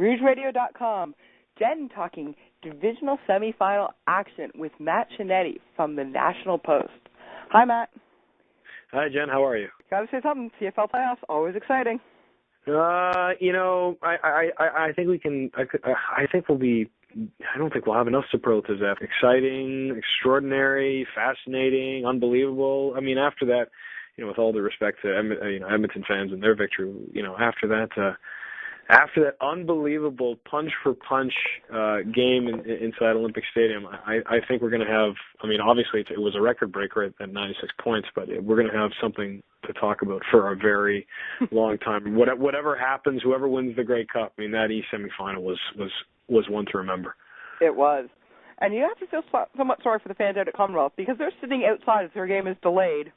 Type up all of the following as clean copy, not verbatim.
RougeRadio.com. Jenn talking divisional semifinal action with Matt Scianitti from the National Post. Hi, Matt. Hi, Jen. How are you? Got to say something. CFL playoffs, always exciting. I think we can. I think we'll be. I don't think we'll have enough superlatives after. Exciting, extraordinary, fascinating, unbelievable. I mean, after that, with all due respect to Edmonton fans and their victory, after that unbelievable punch-for-punch game inside Olympic Stadium, I think we're going to have, obviously it was a record breaker at 96 points, but we're going to have something to talk about for a very long time. Whatever happens, whoever wins the Grey Cup, that East semifinal was one to remember. It was. And you have to feel somewhat sorry for the fans out at Commonwealth because they're sitting outside as their game is delayed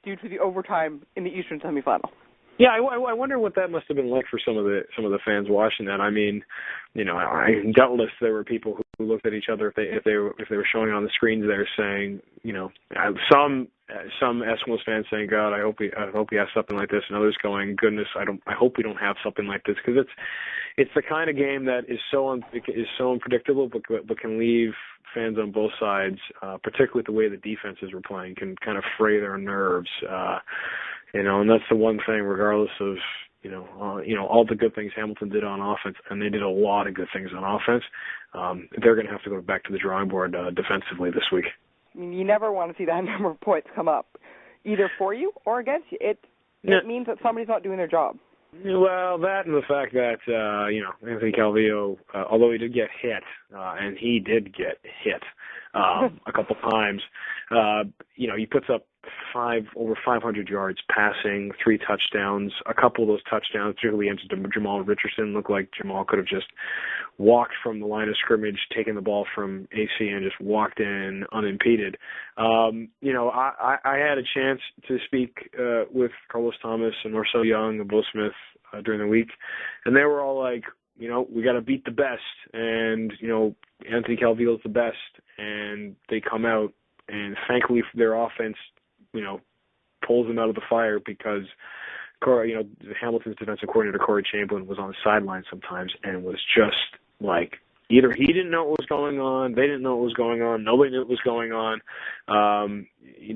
due to the overtime in the Eastern semifinal. Yeah, I wonder what that must have been like for some of the fans watching that. Doubtless there were people who looked at each other if they were showing on the screens there saying, some Eskimos fans saying, God, I hope we have something like this, and others going, goodness, I hope we don't have something like this, because it's the kind of game that is so unpredictable, but can leave fans on both sides, particularly the way the defenses were playing, can kind of fray their nerves. And that's the one thing, regardless of, all the good things Hamilton did on offense, and they did a lot of good things on offense, they're going to have to go back to the drawing board defensively this week. You never want to see that number of points come up, either for you or against you. It means that somebody's not doing their job. Well, that and the fact that, Anthony Calvillo, although he did get hit, and he did get hit a couple times, he puts up over 500 yards passing, 3 touchdowns. A couple of those touchdowns, particularly into Jamal Richardson, looked like Jamal could have just walked from the line of scrimmage, taken the ball from AC and just walked in unimpeded. I had a chance to speak with Carlos Thomas and Marcel Young and Bo Smith during the week, and they were all like, we got to beat the best, and, Anthony Calvillo's the best, and they come out, and thankfully their offense, pulls them out of the fire, because Hamilton's defensive coordinator, Corey Chamberlain, was on the sideline sometimes and was just like, either he didn't know what was going on, they didn't know what was going on, nobody knew what was going on.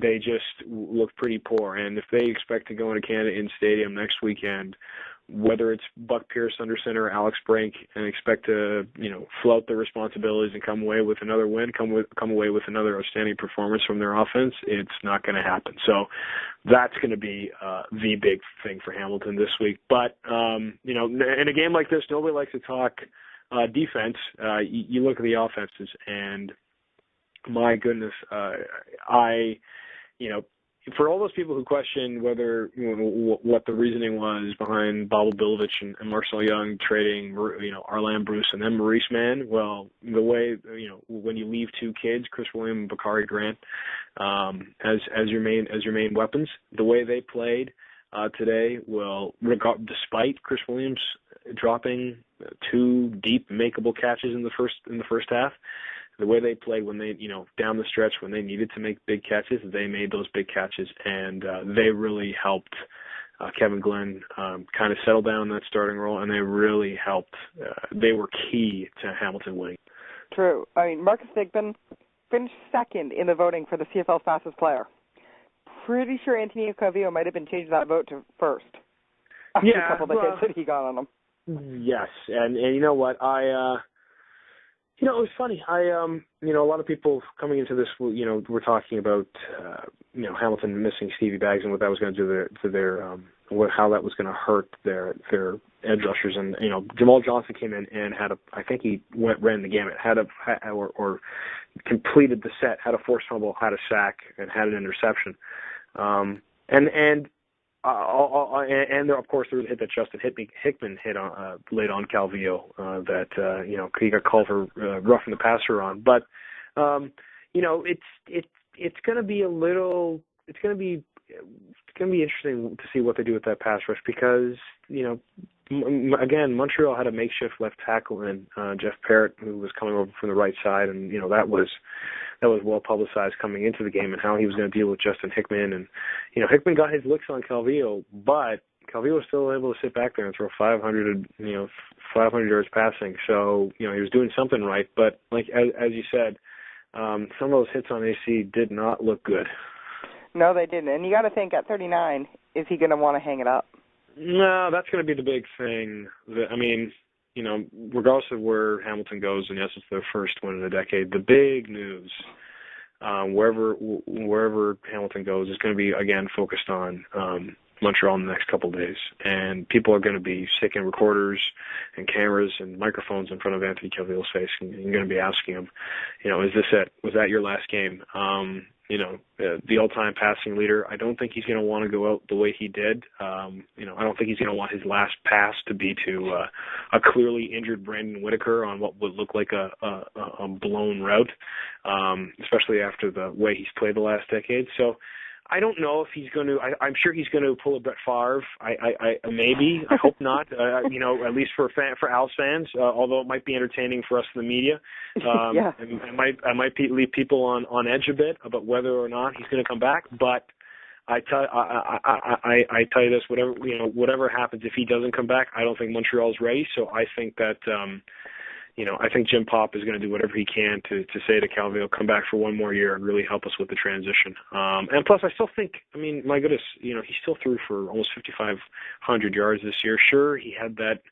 They just looked pretty poor. And if they expect to go into Canada in Stadium next weekend, whether it's Buck Pierce under center or Alex Brink, and expect to, float their responsibilities and come away with another win, come away with another outstanding performance from their offense, it's not going to happen. So that's going to be the big thing for Hamilton this week. But, in a game like this, nobody likes to talk defense. You look at the offenses, and my goodness, for all those people who question whether, what the reasoning was behind Bobo Bilovich and Marcel Young trading, Arlan Bruce and then Maurice Mann, well, the way, when you leave 2 kids, Chris William and Bakari Grant, as your main weapons, the way they played today, despite Chris Williams dropping 2 deep makeable catches in the first half, the way they played when they, down the stretch when they needed to make big catches, they made those big catches, and they really helped Kevin Glenn kind of settle down in that starting role, and they really helped. They were key to Hamilton winning. True. Marcus Thigpen finished second in the voting for the CFL fastest player. Pretty sure Anthony Calvillo might have been changing that vote to first after a couple of the hits that he got on him. Yes, and you know what, it was funny. A lot of people coming into this, were talking about, Hamilton missing Stevie Baggs and what that was going to do to their how that was going to hurt their edge rushers. And, Jamal Johnson came in and I think he ran the gamut, or completed the set, had a forced fumble, had a sack, and had an interception. And of course there was a hit that Justin Hickman hit on laid on Calvillo that he got called for roughing the passer on. But it's going to be interesting to see what they do with that pass rush, because again, Montreal had a makeshift left tackle in Jeff Parrott, who was coming over from the right side, and that was well publicized coming into the game, and how he was going to deal with Justin Hickman. And Hickman got his licks on Calvillo, but Calvillo was still able to sit back there and throw 500 yards passing. So, he was doing something right. But like as you said, some of those hits on AC did not look good. No, they didn't. And you got to think, at 39, is he going to want to hang it up? No, that's going to be the big thing. Regardless of where Hamilton goes, and yes, it's their first win in a decade, the big news, wherever Hamilton goes, is going to be, again, focused on Montreal in the next couple of days. And people are going to be sticking recorders and cameras and microphones in front of Anthony Calvillo's face, and you're going to be asking him, is this it? Was that your last game? The all-time passing leader, I don't think he's going to want to go out the way he did. I don't think he's going to want his last pass to be to a clearly injured Brandon Whitaker on what would look like a blown route, especially after the way he's played the last decade. So I don't know if he's going to. I'm sure he's going to pull a Brett Favre. I maybe. I hope not. At least for Al's fans. Although it might be entertaining for us in the media. Yeah. I might leave people on edge a bit about whether or not he's going to come back. But I tell you this: whatever happens, if he doesn't come back, I don't think Montreal's ready. So I think that. I think Jim Popp is going to do whatever he can to say to Calvillo, come back for one more year and really help us with the transition. And plus, I still think, my goodness, he still threw for almost 5,500 yards this year. Sure, he had that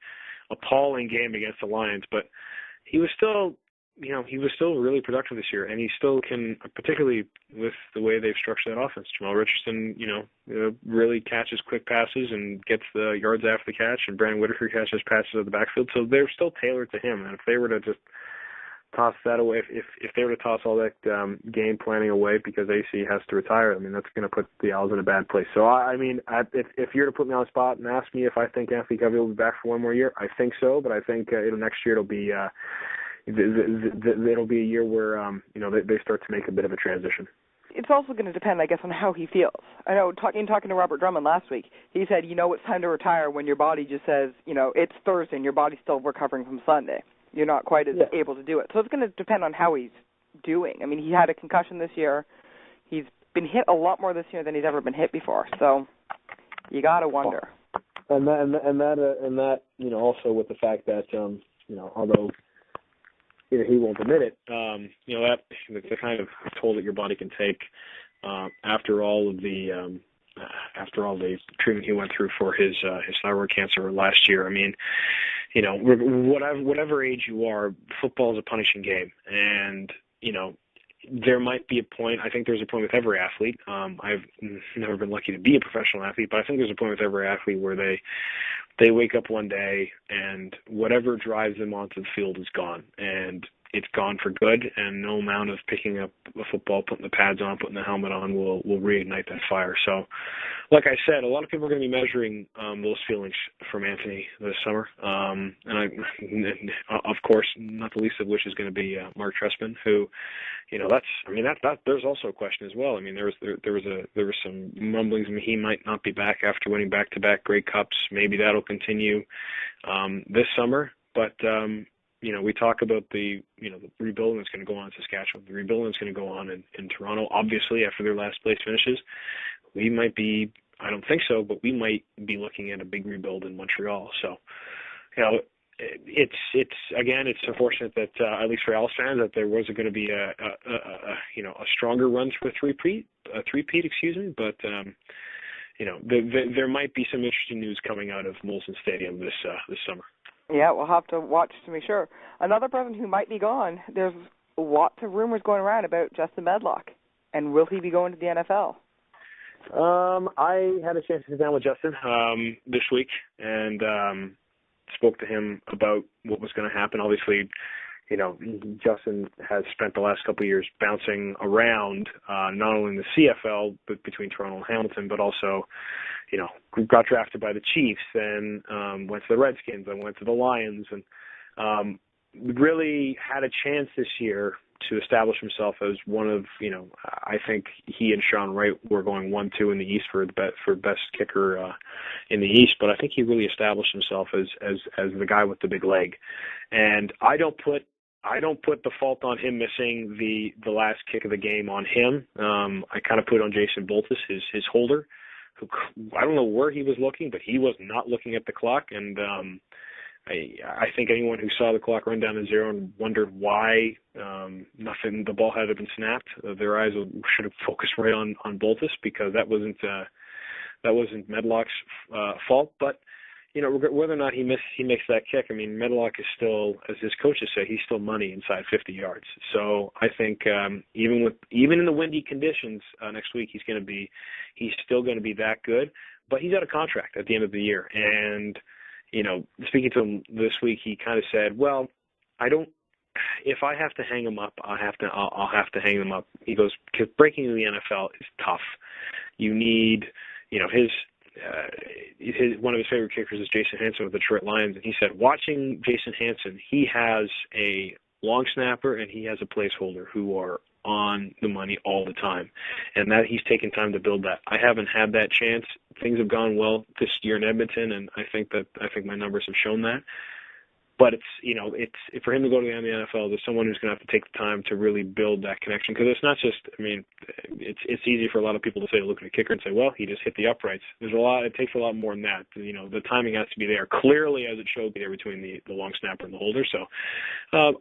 appalling game against the Lions, but he was still really productive this year, and he still can, particularly with the way they've structured that offense. Jamal Richardson, really catches quick passes and gets the yards after the catch, and Brandon Whitaker catches passes out of the backfield. So they're still tailored to him. And if they were to just toss that away, if they were to toss all that game planning away because AC has to retire, that's going to put the Owls in a bad place. So if you're to put me on the spot and ask me if I think Anthony Calvillo will be back for one more year, I think so. But I think next year it'll be. It'll be a year where they start to make a bit of a transition. It's also going to depend, I guess, on how he feels. I know talking to Robert Drummond last week, he said, it's time to retire when your body just says, it's Thursday and your body's still recovering from Sunday. You're not quite as able to do it. So it's going to depend on how he's doing. He had a concussion this year. He's been hit a lot more this year than he's ever been hit before. So you got to wonder. And that also with the fact that although he won't admit it. That's the kind of toll that your body can take after all the treatment he went through for his thyroid cancer last year. Whatever age you are, football is a punishing game, and there might be a point. I think there's a point with every athlete. I've never been lucky to be a professional athlete, but I think there's a point with every athlete where they wake up one day and whatever drives them onto the field is gone, and it's gone for good, and no amount of picking up a football, putting the pads on, putting the helmet on will reignite that fire. So, like I said, a lot of people are going to be measuring those feelings from Anthony this summer, and of course, not the least of which is going to be Mark Trestman, who, there's also a question as well. There was some rumblings. He might not be back after winning back-to-back Grey Cups. Maybe that'll continue this summer, but. We talk about the rebuilding that's going to go on in Saskatchewan. The rebuilding that's going to go on in Toronto, obviously, after their last place finishes. We might be, I don't think so, but we might be looking at a big rebuild in Montreal. So, it's unfortunate that, at least for Al's fans, that there wasn't going to be a stronger run to a three-peat, but, there might be some interesting news coming out of Molson Stadium this summer. Yeah, we'll have to watch to be sure. Another person who might be gone, there's lots of rumors going around about Justin Medlock. And will he be going to the NFL? I had a chance to sit down with Justin this week and spoke to him about what was going to happen. Obviously, Justin has spent the last couple of years bouncing around, not only in the CFL, but between Toronto and Hamilton, but also, got drafted by the Chiefs and went to the Redskins and went to the Lions and really had a chance this year to establish himself as one of, I think he and Sean Wright were going 1-2 in the East for best kicker in the East, but I think he really established himself as the guy with the big leg. And I don't put the fault on him missing the last kick of the game on him. I kind of put it on Jason Boltis, his holder, I don't know where he was looking, but he was not looking at the clock. And I think anyone who saw the clock run down to 0 and wondered why the ball hadn't been snapped, their eyes should have focused right on Boltis, because that wasn't Medlock's fault. But whether or not he makes that kick, I mean, Medlock is still, as his coaches say, he's still money inside 50 yards. So I think even in the windy conditions next week, he's still going to be that good. But he's out of contract at the end of the year, and speaking to him this week, he kind of said, "Well, if I have to hang him up, I'll have to hang him up." He goes, "Because breaking in the NFL is tough. You need, one of his favorite kickers is Jason Hanson with the Detroit Lions, and he said, watching Jason Hanson, he has a long snapper and he has a placeholder who are on the money all the time, and that he's taken time to build that. I haven't had that chance. Things have gone well this year in Edmonton, and I think my numbers have shown that. But it's for him to go to the NFL, there's someone who's going to have to take the time to really build that connection, because it's not just, I mean, it's easy for a lot of people to say, look at a kicker and say, well, he just hit the uprights. It takes a lot more than that. The timing has to be there, clearly, as it should be there between the long snapper and the holder. So,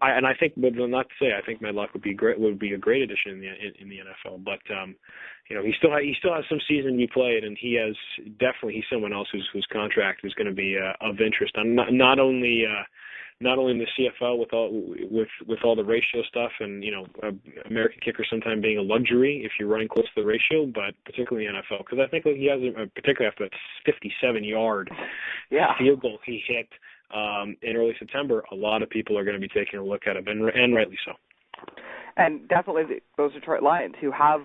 I think, but not to say, I think Medlock would be a great addition in the NFL. But he still has some season to be played, and he's someone else whose contract is going to be of interest. Not only in the CFL with all the ratio stuff, and American kicker sometimes being a luxury if you're running close to the ratio, but particularly in the NFL, because I think he has, particularly after that 57-yard field goal he hit in early September, a lot of people are going to be taking a look at him, and rightly so. And definitely those Detroit Lions who have,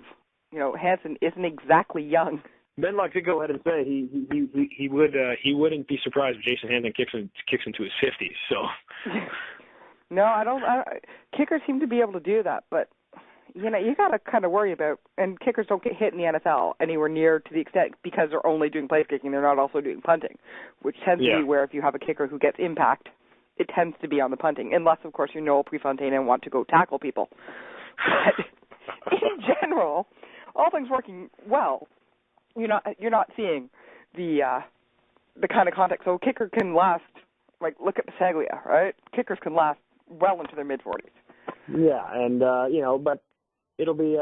Hanson isn't exactly young. Medlock did go ahead and say he wouldn't be surprised if Jason Hanson kicks into his 50s. So, no, I don't. Kickers seem to be able to do that, but you got to kind of worry about. And kickers don't get hit in the NFL anywhere near to the extent, because they're only doing place kicking. They're not also doing punting, which tends to be where if you have a kicker who gets impact, it tends to be on the punting, unless of course Prefontaine and want to go tackle people. But in general, all things working well. You're not seeing the kind of contact. So a kicker can last, like, look at Bisaglia, right? Kickers can last well into their mid-40s. Yeah, and but it'll be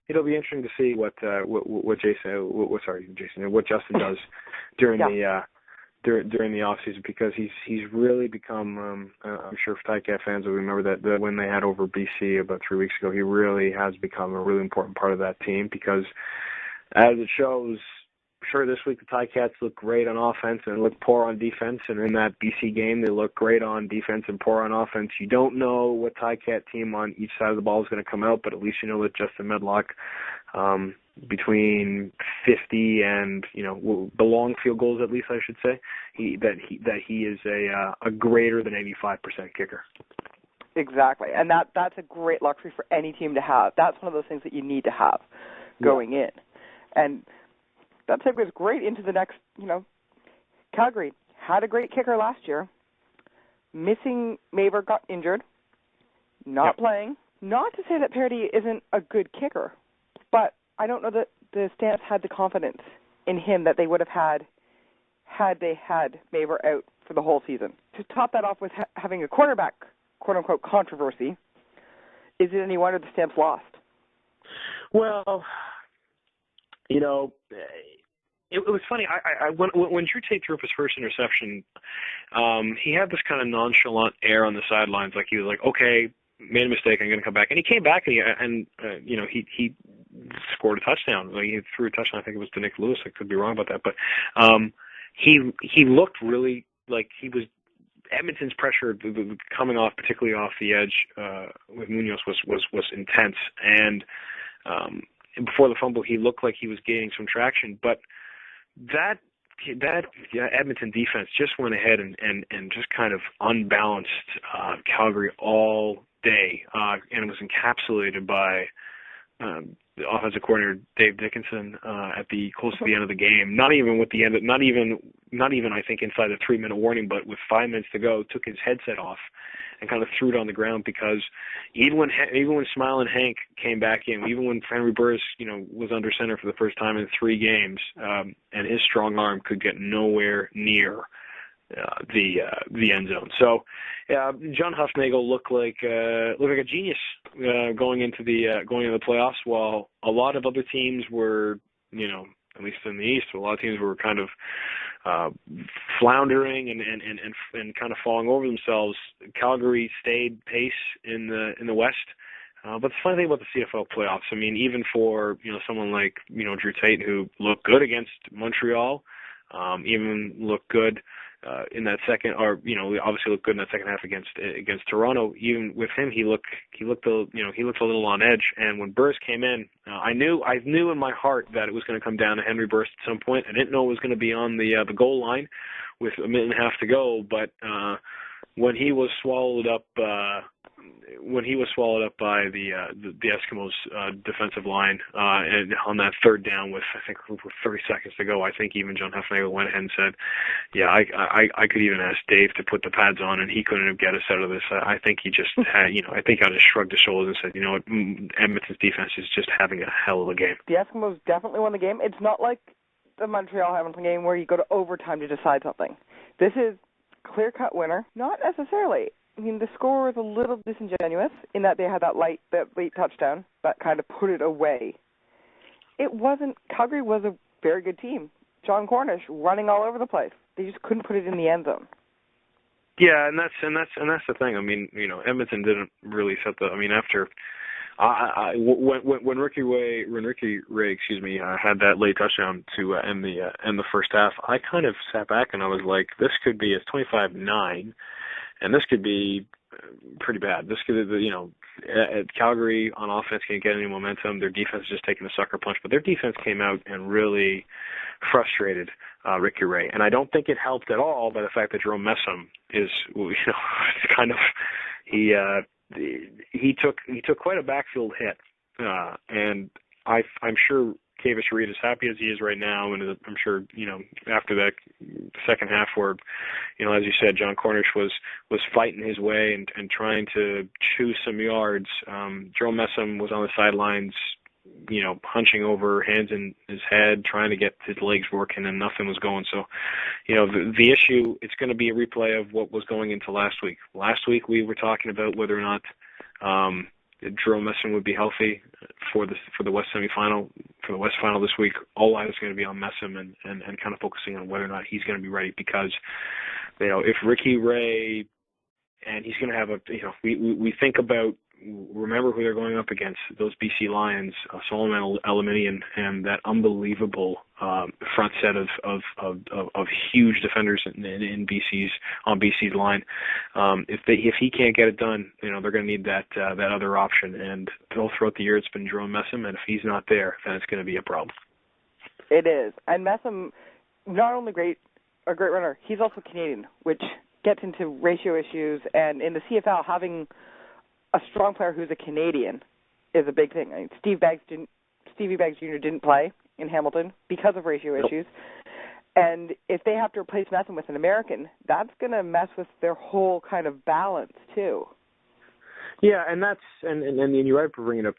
interesting to see what Justin does during the off season, because he's really become. I'm sure Ticats fans will remember that when they had over BC about 3 weeks ago, he really has become a really important part of that team, because, as it shows, sure, this week the Ticats look great on offense and look poor on defense, and in that BC game they look great on defense and poor on offense. You don't know what Ticat team on each side of the ball is going to come out, but at least you know that Justin Medlock, between 50 and the long field goals, at least I should say, that he is a greater than 85% kicker. Exactly, and that's a great luxury for any team to have. That's one of those things that you need to have going in. And that segues great into the next, Calgary had a great kicker last year. Missing Maver got injured, not playing. Not to say that Parody isn't a good kicker, but I don't know that the Stamps had the confidence in him that they would have had they had Maver out for the whole season. To top that off with having a quarterback, quote-unquote, controversy, is it any wonder the Stamps lost? Well, it was funny. When Drew Tate threw up his first interception, he had this kind of nonchalant air on the sidelines, like he was like, "Okay, made a mistake. I'm going to come back." And he came back and he scored a touchdown. Like, he threw a touchdown. I think it was to Nick Lewis. I could be wrong about that, but he looked really like he was. Edmonton's pressure coming off, particularly off the edge with Munoz, was intense, and before the fumble, he looked like he was gaining some traction. But that Edmonton defense just went ahead and just kind of unbalanced Calgary all day, and it was encapsulated by offensive coordinator Dave Dickinson at the close to the end of the game. Not even I think inside the 3-minute warning, but with 5 minutes to go, took his headset off and kind of threw it on the ground because even when Smiling Hank came back in, even when Henry Burris was under center for the first time in 3 games, and his strong arm could get nowhere near the end zone. So John Hufnagel looked like a genius going into the playoffs, while a lot of other teams were, at least in the East, a lot of teams were kind of floundering and kind of falling over themselves. Calgary stayed pace in the West. But the funny thing about the CFL playoffs, I mean, even for someone like Drew Tate, who looked good against Montreal, even looked good in that second, or obviously looked good in that second half against Toronto. Even with him, he looked a little on edge. And when Burris came in, I knew in my heart that it was going to come down to Henry Burris at some point. I didn't know it was going to be on the goal line with a minute and a half to go, but when he was swallowed up by the Eskimos defensive line and on that third down with 30 seconds to go, I think even John Hufnagel went ahead and said, "Yeah, I could even ask Dave to put the pads on, and he couldn't get us out of this." I think he just had, I think I just shrugged his shoulders and said, "You know what, Edmonton's defense is just having a hell of a game." The Eskimos definitely won the game. It's not like the Montreal-Hamilton game where you go to overtime to decide something. This is clear-cut winner. Not necessarily. I mean, the score was a little disingenuous in that they had that late touchdown that kind of put it away. Calgary was a very good team. John Cornish running all over the place. They just couldn't put it in the end zone. Yeah, and that's the thing. I mean, Edmonton didn't really set the. I mean, after when Ricky Ray, had that late touchdown to end the first half, I kind of sat back and I was like, this could be 25-9. And this could be pretty bad. This could, Calgary on offense can't get any momentum. Their defense is just taking a sucker punch. But their defense came out and really frustrated Ricky Ray. And I don't think it helped at all by the fact that Jerome Messam is, kind of, he took quite a backfield hit. And I'm sure Kavis Reed, as happy as he is right now, and I'm sure, after that second half where, as you said, John Cornish was fighting his way and trying to chew some yards. Jerome Messam was on the sidelines, hunching over, hands in his head, trying to get his legs working, and nothing was going. So, the issue, it's going to be a replay of what was going into last week. Last week we were talking about whether or not Jerome Messam would be healthy for the West semifinal, for the West final this week. All eyes is going to be on Messam and kind of focusing on whether or not he's going to be ready, because if Ricky Ray, and he's going to have we think about, remember who they're going up against, those BC Lions, Solomon Elimini and that unbelievable front set of huge defenders in BC's line. If he can't get it done, they're going to need that other option. And all throughout the year, it's been Jerome Messam, and if he's not there, then it's going to be a problem. It is. And Messam, not only a great runner, he's also Canadian, which gets into ratio issues. And in the CFL, having a strong player who's a Canadian is a big thing. I mean, Stevie Baggs Jr. didn't play in Hamilton because of ratio issues. And if they have to replace Messam with an American, that's going to mess with their whole kind of balance too. Yeah, and that's and you're right for bringing up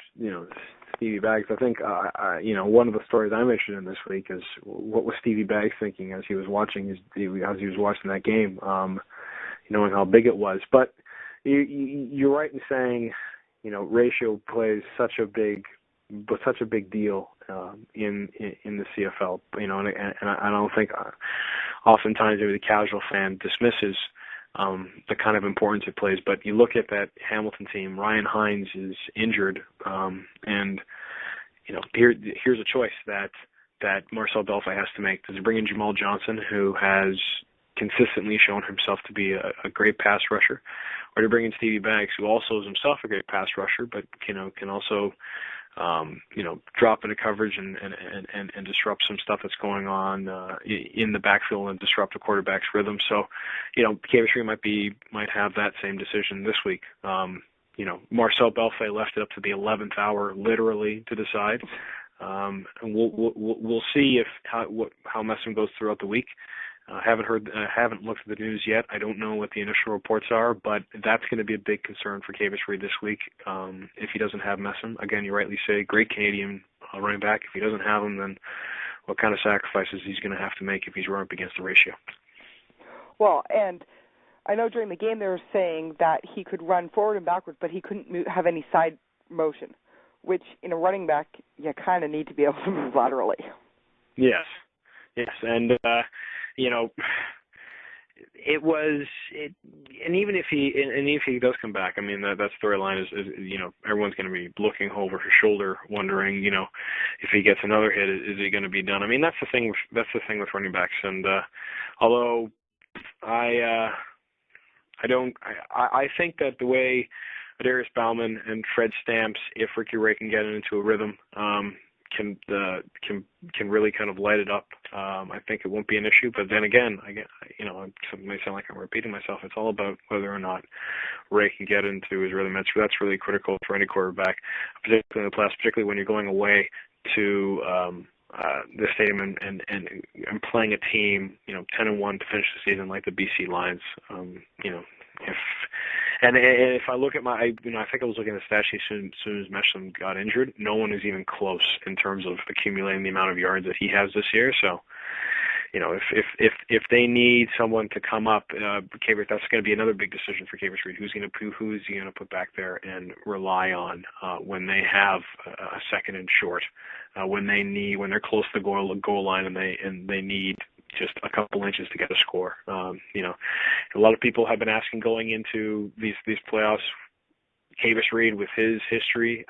Stevie Baggs. I think one of the stories I'm interested in this week is what was Stevie Baggs thinking as he was watching that game, knowing how big it was. But you're right in saying, ratio plays such a big deal in the CFL. And I don't think oftentimes maybe the casual fan dismisses the kind of importance it plays. But you look at that Hamilton team. Ryan Hines is injured, and here's a choice that Marcel Belfay has to make. Does he bring in Jamal Johnson, who has consistently shown himself to be a great pass rusher, or to bring in Stevie Baggs, who also is himself a great pass rusher, but can also drop into coverage and disrupt some stuff that's going on in the backfield and disrupt a quarterback's rhythm. So, Kavis Reed might have that same decision this week. Marcel Belfay left it up to the 11th hour, literally, to decide. And we'll see how Messam goes throughout the week. Haven't looked at the news yet. I don't know what the initial reports are, but that's going to be a big concern for Kavis Reed this week if he doesn't have Messam. Again, you rightly say, great Canadian running back. If he doesn't have him, then what kind of sacrifices he's going to have to make if he's running up against the ratio. Well, and I know during the game they were saying that he could run forward and backwards, but he couldn't have any side motion, which in a running back you kind of need to be able to move laterally. Yes, and and even if he does come back, I mean that storyline is everyone's going to be looking over his shoulder, wondering if he gets another hit, is he going to be done? I mean that's the thing with running backs, and although I think that the way Adarius Bauman and Fred Stamps, if Ricky Ray can get into a rhythm, can really kind of light it up. I think it won't be an issue. But then again, it may sound like I'm repeating myself. It's all about whether or not Ray can get into his rhythm. That's really critical for any quarterback, particularly in the playoffs, particularly when you're going away to the stadium and playing a team, 10-1 to finish the season like the BC Lions. If I look at I think I was looking at the stat sheet as soon as Messam got injured. No one is even close in terms of accumulating the amount of yards that he has this year. So, if they need someone to come up, that's going to be another big decision for Kavis Reed. Who's he going to put back there and rely on when they have a second and short, when they're close to the goal line and they need just a couple inches to get a score. A lot of people have been asking going into these playoffs, Kavis Reed with his history,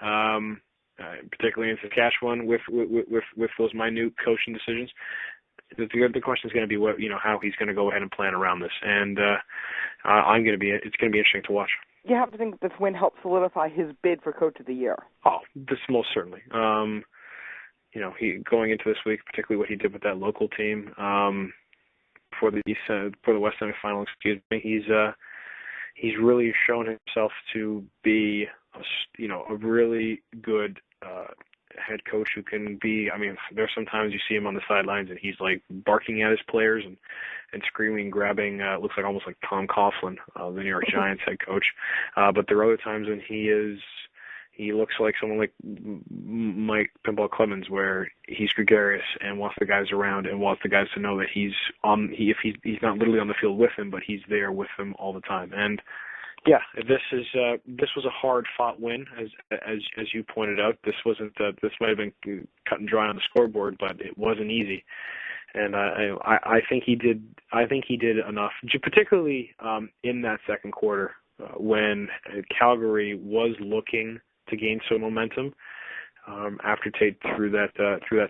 particularly in Saskatchewan with those minute coaching decisions. The question is going to be how he's going to go ahead and plan around this, and it's going to be interesting to watch. You have to think this win helped solidify his bid for Coach of the Year. Oh, this most certainly. He going into this week, particularly what he did with that local team for the West Semifinal. He's really shown himself to be a really good head coach who can be. I mean, there's sometimes you see him on the sidelines and he's like barking at his players and screaming, grabbing. Looks like almost like Tom Coughlin, the New York Giants head coach. But there are other times when he looks like someone like Mike Pinball Clemens, where he's gregarious and wants the guys around and wants the guys to know that he's not literally on the field with them, but he's there with them all the time. And yeah, this was a hard-fought win, as you pointed out. This might have been cut and dry on the scoreboard, but it wasn't easy. And I think he did enough, particularly in that second quarter when Calgary was looking to gain some momentum after Tate threw that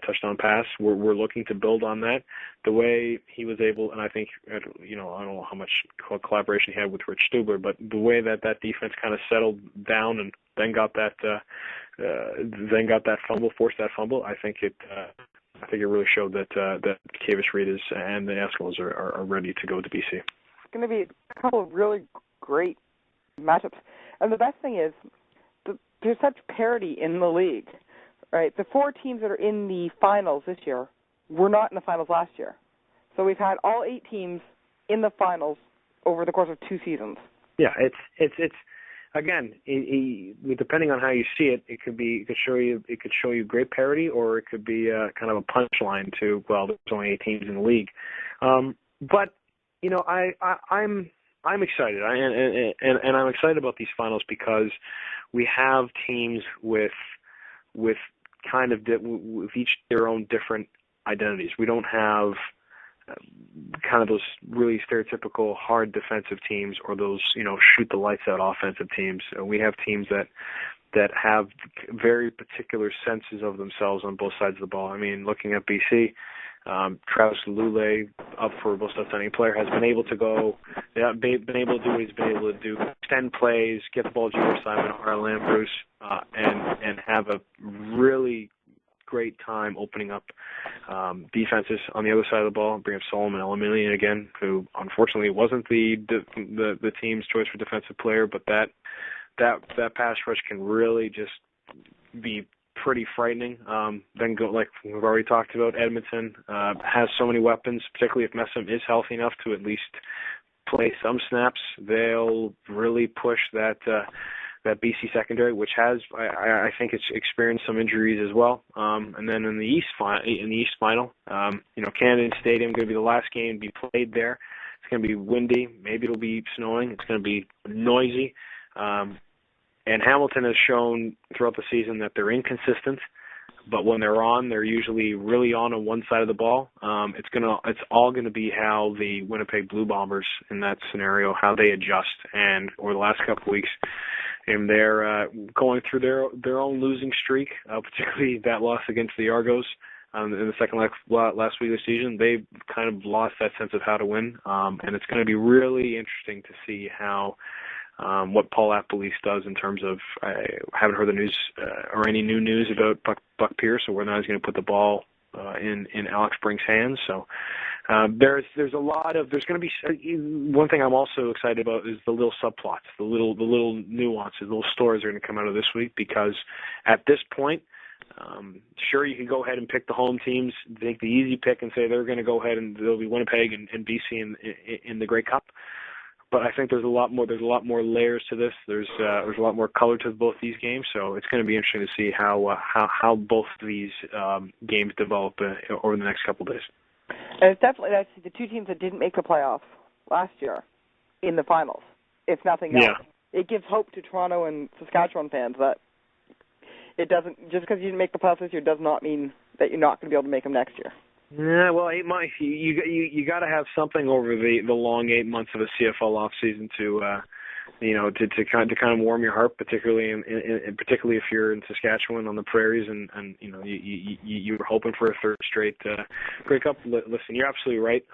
touchdown pass. We're looking to build on that. The way he was able, and I think I don't know how much collaboration he had with Rich Stubler, but the way that defense kind of settled down and then got that fumble, forced that fumble. I think it really showed that Kavis Reed and the Eskimos are ready to go to BC. It's going to be a couple of really great matchups, and the best thing is, there's such parity in the league, right? The 4 teams that are in the finals this year were not in the finals last year. So we've had all 8 teams in the finals over the course of 2 seasons. Yeah, it's again, depending on how you see it, it could show you great parity, or it could be kind of a punchline to, well, there's only 8 teams in the league. But I'm excited, and I'm excited about these finals because we have teams with kind of with each their own different identities. We don't have kind of those really stereotypical hard defensive teams or those shoot the lights out offensive teams. We have teams that have very particular senses of themselves on both sides of the ball. I mean, looking at BC. Travis Lulay, up for most outstanding player, has been able to do what he's been able to do, extend plays, get the ball to George Simon, Harlan Bruce, and have a really great time opening up defenses on the other side of the ball. Bring up Solomon Elamilian again, who unfortunately wasn't the team's choice for defensive player, but that that pass rush can really just be pretty frightening. Then go, like we've already talked about, Edmonton has so many weapons, particularly if Messam is healthy enough to at least play some snaps. They'll really push that BC secondary, which has I think it's experienced some injuries as well. And then in the East final, Canada Stadium going to be the last game to be played there. It's going to be windy. Maybe it'll be snowing. It's going to be noisy. And Hamilton has shown throughout the season that they're inconsistent, but when they're on, they're usually really on one side of the ball. It's all going to be how the Winnipeg Blue Bombers in that scenario, how they adjust. And over the last couple of weeks, and they're going through their own losing streak, particularly that loss against the Argos in the second last week of the season. They've kind of lost that sense of how to win, and it's going to be really interesting to see how what Paul Appelese does in terms of, I haven't heard the news or any new news about Buck Pierce, or whether or not he's going to put the ball in Alex Brink's hands. So there's going to be one thing I'm also excited about is the little subplots, the little nuances, the little stories are going to come out of this week, because at this point, sure, you can go ahead and pick the home teams, take the easy pick and say they're going to go ahead and there'll be Winnipeg and BC in the Grey Cup. But I think there's a lot more layers to this. There's a lot more color to both these games, so it's going to be interesting to see how both of these games develop over the next couple of days. And it's definitely the two teams that didn't make the playoffs last year in the finals. If nothing else, it gives hope to Toronto and Saskatchewan fans that it doesn't, just because you didn't make the playoffs this year does not mean that you're not going to be able to make them next year. Yeah, well, 8 months. You got to have something over the long 8 months of a CFL off season to kind of warm your heart, particularly particularly if you're in Saskatchewan on the prairies and you were hoping for a third straight Grey Cup. Listen, you're absolutely right.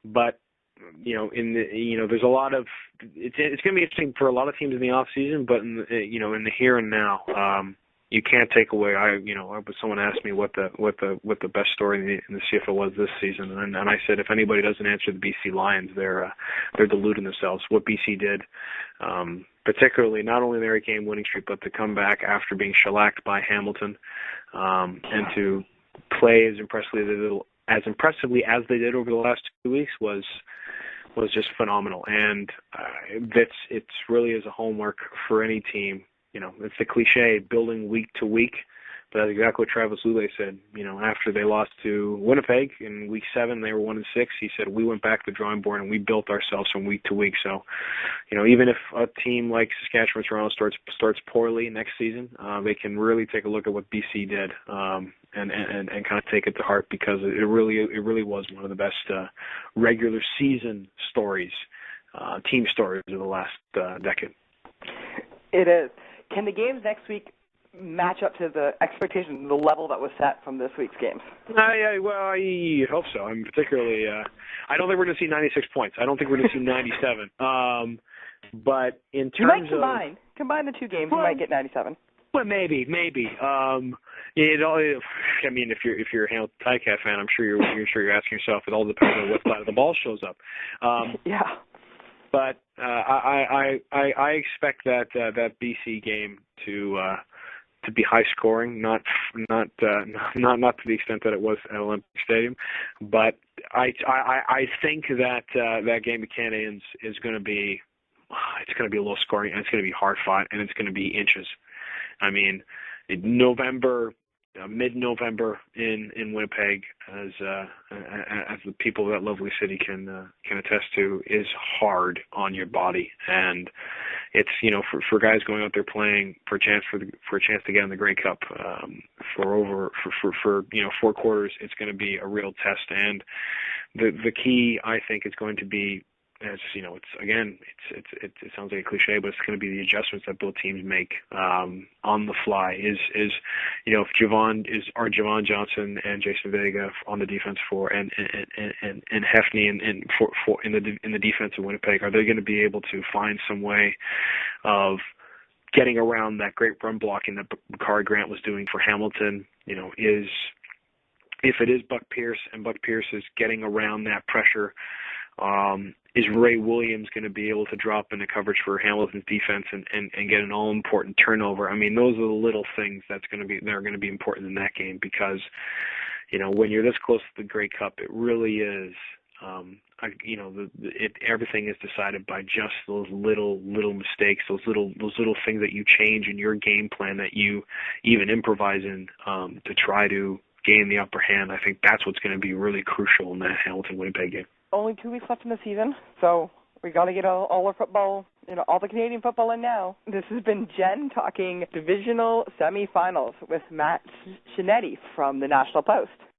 But there's a lot of it's going to be interesting for a lot of teams in the off season, but in the here and now. You can't take away. Someone asked me what the best story in the CFL was this season, and I said if anybody doesn't answer the BC Lions, they're deluding themselves. What BC did, particularly not only their 8-game winning streak, but to come back after being shellacked by Hamilton, and to play as impressively as they did over the last 2 weeks was just phenomenal. And it's really is a homework for any team. It's the cliche, building week to week, but that's exactly what Travis Lulay said. After they lost to Winnipeg in week 7, they were 1-6. He said, we went back to the drawing board and we built ourselves from week to week. So, even if a team like Saskatchewan, Toronto starts poorly next season, they can really take a look at what BC did, and kind of take it to heart, because it really was one of the best regular season stories, team stories of the last decade. It is. Can the games next week match up to the expectations, the level that was set from this week's games? I hope so. I'm particularly. I don't think we're going to see 96 points. I don't think we're going to see 97. But in terms of combine the two games, you might get 97. Well, maybe. If you're a Hamilton Ticat fan, I'm sure you're asking yourself. It all depends on what side of the ball shows up. Yeah. But I expect that BC game to be high scoring, not to the extent that it was at Olympic Stadium, but I think that game of Canadians is going to be a low scoring, and it's going to be hard fought, and it's going to be inches. I mean, mid-November in Winnipeg, as the people of that lovely city can attest to, is hard on your body, and it's for guys going out there playing for a chance to get in the Grey Cup for 4 quarters. It's going to be a real test, and the key, I think, is going to be, it sounds like a cliche, but it's going to be the adjustments that both teams make on the fly. Is if Javon Johnson and Jason Vega on the defense and Hefney in the defense of Winnipeg, are they going to be able to find some way of getting around that great run blocking that Bakari Grant was doing for Hamilton? If it is Buck Pierce, and Buck Pierce is getting around that pressure, is Ray Williams going to be able to drop into coverage for Hamilton's defense and get an all-important turnover? I mean, those are the little things that are going to be important in that game because, when you're this close to the Grey Cup, it really is, everything is decided by just those little mistakes, those little things that you change in your game plan that you even improvise in to try to gain the upper hand. I think that's what's going to be really crucial in that Hamilton-Winnipeg game. Only 2 weeks left in the season, so we got to get all our football, all the Canadian football in now. This has been Jenn talking divisional semifinals with Matthew Scianitti from the National Post.